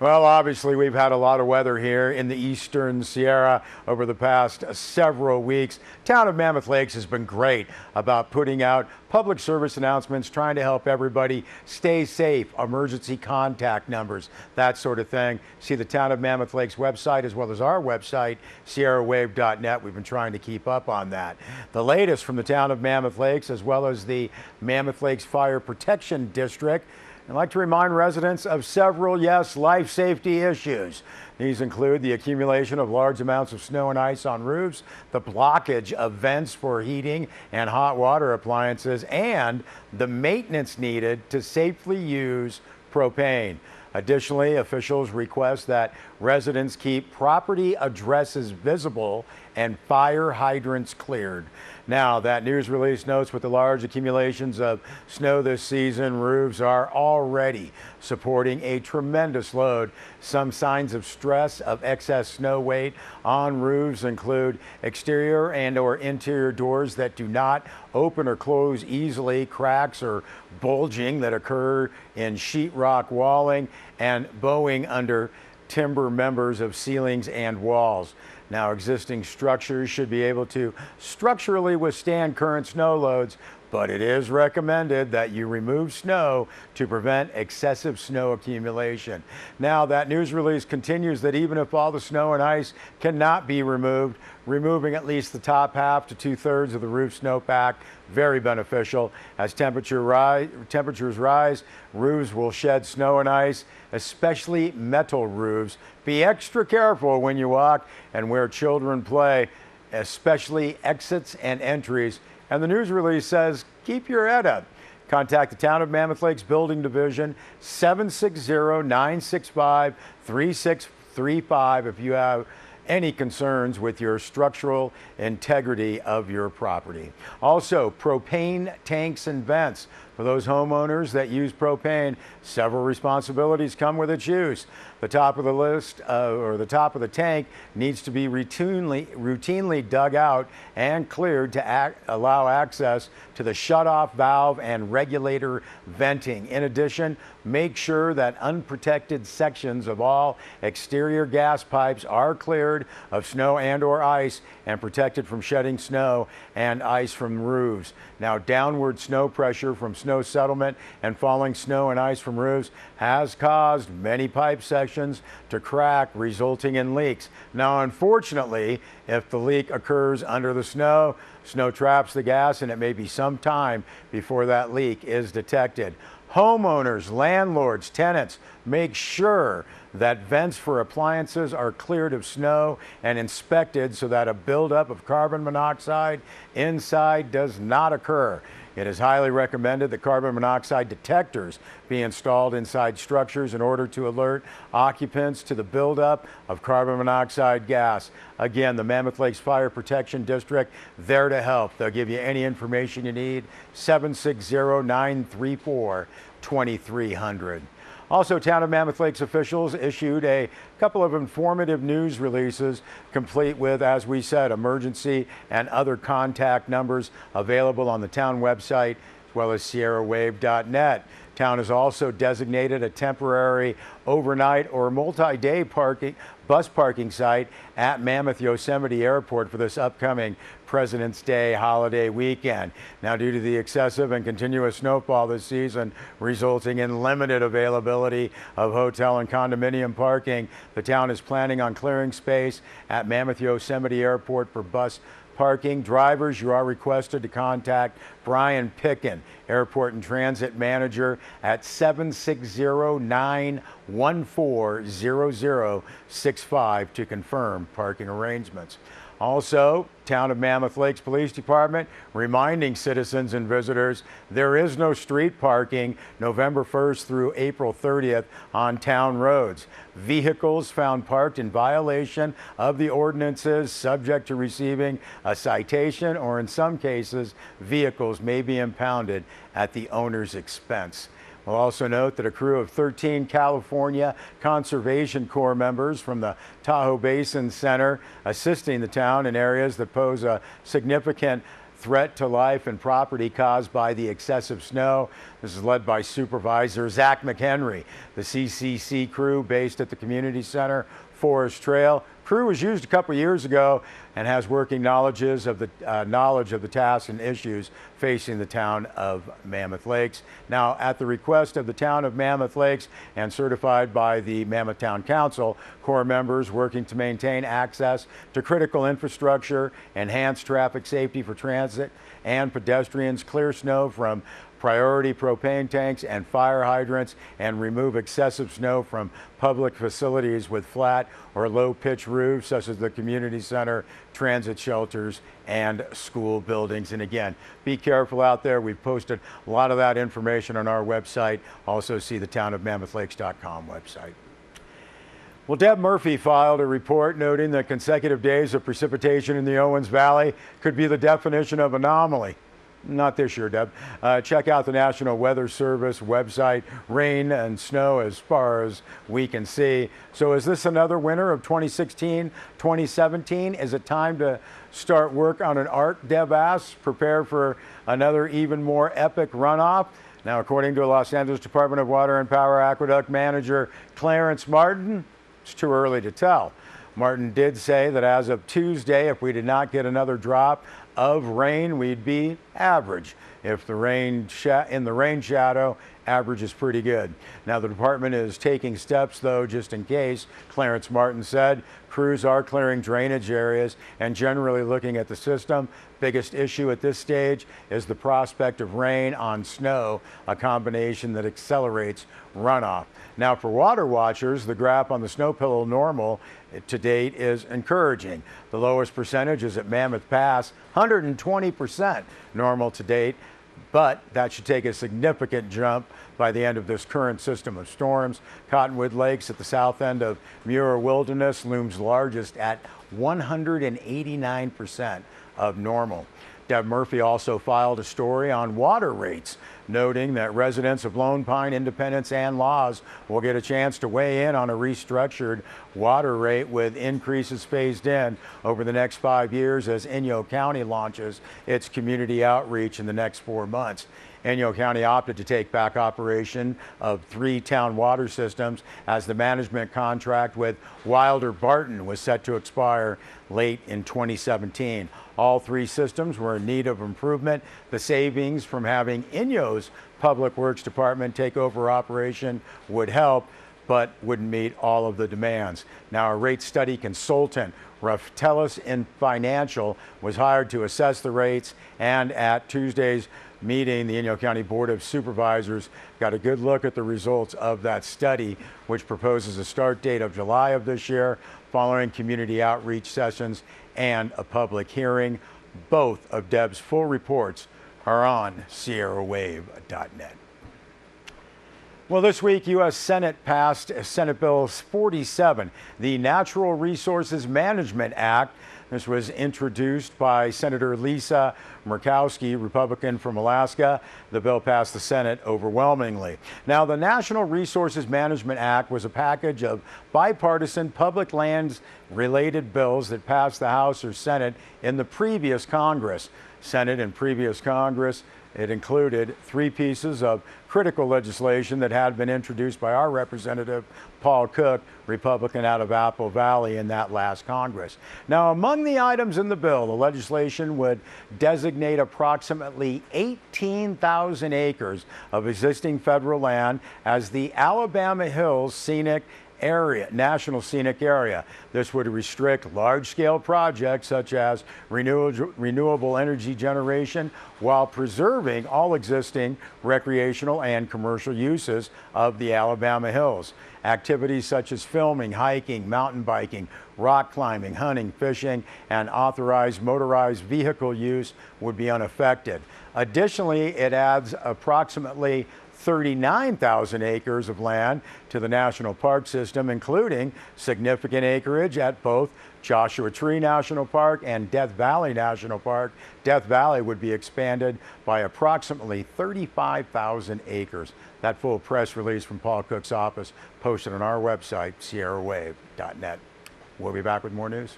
Well, obviously, we've had a lot of weather here in the eastern Sierra over the past several weeks. Town of Mammoth Lakes has been great about putting out public service announcements, trying to help everybody stay safe, emergency contact numbers, that sort of thing. See the Town of Mammoth Lakes website as well as our website, sierrawave.net. We've been trying to keep up on that. The latest from the Town of Mammoth Lakes as well as the Mammoth Lakes Fire Protection District. I'd like to remind residents of several, yes, life safety issues. These include the accumulation of large amounts of snow and ice on roofs, the blockage of vents for heating and hot water appliances, and the maintenance needed to safely use propane. Additionally, officials request that residents keep property addresses visible and fire hydrants cleared. Now, that news release notes with the large accumulations of snow this season, roofs are already supporting a tremendous load. Some signs of stress of excess snow weight on roofs include exterior and or interior doors that do not open or close easily, cracks or bulging that occur in sheetrock walling, and bowing under timber members of ceilings and walls. Now, existing structures should be able to structurally withstand current snow loads, but it is recommended that you remove snow to prevent excessive snow accumulation. Now, that news release continues that even if all the snow and ice cannot be removed, removing at least the top half to 2/3 of the roof snowpack, very beneficial. As temperatures rise, roofs will shed snow and ice, especially metal roofs. Be extra careful when you walk and where children play, especially exits and entries. And the news release says, keep your head up. Contact the Town of Mammoth Lakes Building Division, 760-965-3635 if you have any concerns with your structural integrity of your property. Also, propane tanks and vents. For those homeowners that use propane, several responsibilities come with its use. The top of the list or the top of the tank needs to be routinely dug out and cleared to allow access to the shutoff valve and regulator venting. In addition, make sure that unprotected sections of all exterior gas pipes are cleared of snow and or ice and protected from shedding snow and ice from roofs. Now, downward snow pressure from snow settlement and falling snow and ice from roofs has caused many pipe sections to crack, resulting in leaks. Now, unfortunately, if the leak occurs under the snow, snow traps the gas and it may be some time before that leak is detected. Homeowners, landlords, tenants, make sure that vents for appliances are cleared of snow and inspected so that a buildup of carbon monoxide inside does not occur. It is highly recommended that carbon monoxide detectors be installed inside structures in order to alert occupants to the buildup of carbon monoxide gas. Again, the Mammoth Lakes Fire Protection District, there to help. They'll give you any information you need, 760-934-2300. Also, Town of Mammoth Lakes officials issued a couple of informative news releases, complete with, as we said, emergency and other contact numbers available on the town website, as well as sierrawave.net. Town has also designated a temporary overnight or multi-day bus parking site at Mammoth Yosemite Airport for this upcoming President's Day holiday weekend. Now, due to the excessive and continuous snowfall this season, resulting in limited availability of hotel and condominium parking, the town is planning on clearing space at Mammoth Yosemite Airport for bus parking. Drivers, you are requested to contact Brian Pickin, Airport and Transit Manager, at 760-914-0065 to confirm parking arrangements. Also, Town of Mammoth Lakes Police Department reminding citizens and visitors there is no street parking November 1st through April 30th on town roads. Vehicles found parked in violation of the ordinances subject to receiving a citation, or in some cases, vehicles may be impounded at the owner's expense. We'll also note that a crew of 13 California Conservation Corps members from the Tahoe Basin Center assisting the town in areas that pose a significant threat to life and property caused by the excessive snow. This is led by Supervisor Zach McHenry. The CCC crew based at the community center, Forest Trail. Crew was used a couple years ago and has working knowledge of the tasks and issues facing the town of Mammoth Lakes. Now, at the request of the town of Mammoth Lakes and certified by the Mammoth Town Council, Corps members working to maintain access to critical infrastructure, enhance traffic safety for transit and pedestrians, clear snow from priority propane tanks and fire hydrants, and remove excessive snow from public facilities with flat or low pitch roofs such as the community center, transit shelters, and school buildings. And again, be careful out there. We've posted a lot of that information on our website. Also see the townofmammoth.com website. Well, Deb Murphy filed a report noting that consecutive days of precipitation in the Owens Valley could be the definition of anomaly. Not this year, Deb. Check out the National Weather Service website. Rain and snow as far as we can see. So is this another winter of 2016, 2017? Is it time to start work on an arc, Deb asks? Prepare for another even more epic runoff? Now, according to Los Angeles Department of Water and Power Aqueduct Manager Clarence Martin, it's too early to tell. Martin did say that as of Tuesday, if we did not get another drop of rain, we'd be average. If the rain in the rain shadow, average is pretty good. Now, the department is taking steps, though, just in case. Clarence Martin said crews are clearing drainage areas and generally looking at the system. Biggest issue at this stage is the prospect of rain on snow, a combination that accelerates runoff. Now, for water watchers, the graph on the snow pillow normal to date is encouraging. The lowest percentage is at Mammoth Pass, 120% normal to date, but that should take a significant jump by the end of this current system of storms. Cottonwood Lakes at the south end of Muir Wilderness looms largest at 189% of normal. Deb Murphy also filed a story on water rates, noting that residents of Lone Pine, Independence, and Laws will get a chance to weigh in on a restructured water rate with increases phased in over the next 5 years as Inyo County launches its community outreach in the next 4 months. Inyo County opted to take back operation of 3 town water systems as the management contract with Wilder Barton was set to expire late in 2017. All 3 systems were in need of improvement. The savings from having Inyo's Public Works Department take over operation would help, but wouldn't meet all of the demands. Now, a rate study consultant, Raftellus Financial, was hired to assess the rates, and at Tuesday's meeting, the Inyo County Board of Supervisors got a good look at the results of that study, which proposes a start date of July of this year, following community outreach sessions and a public hearing. Both of Deb's full reports are on SierraWave.net. Well, this week, U.S. Senate passed Senate Bill 47, the Natural Resources Management Act. This was introduced by Senator Lisa Murkowski, Republican from Alaska. The bill passed the Senate overwhelmingly. Now, the National Resources Management Act was a package of bipartisan public lands related bills that passed the House or Senate in the previous Congress. Senate and previous Congress, it included 3 pieces of critical legislation that had been introduced by our Representative Paul Cook, Republican out of Apple Valley, in that last Congress. Now, among the items in the bill, the legislation would designate approximately 18,000 acres of existing federal land as the Alabama Hills Scenic Area, National Scenic Area. This would restrict large-scale projects such as renewable energy generation while preserving all existing recreational and commercial uses of the Alabama Hills. Activities such as filming, hiking, mountain biking, rock climbing, hunting, fishing, and authorized motorized vehicle use would be unaffected. Additionally, it adds approximately 39,000 acres of land to the national park system, including significant acreage at both Joshua Tree National Park and Death Valley National Park. Death Valley would be expanded by approximately 35,000 acres. That full press release from Paul Cook's office posted on our website, SierraWave.net. We'll be back with more news.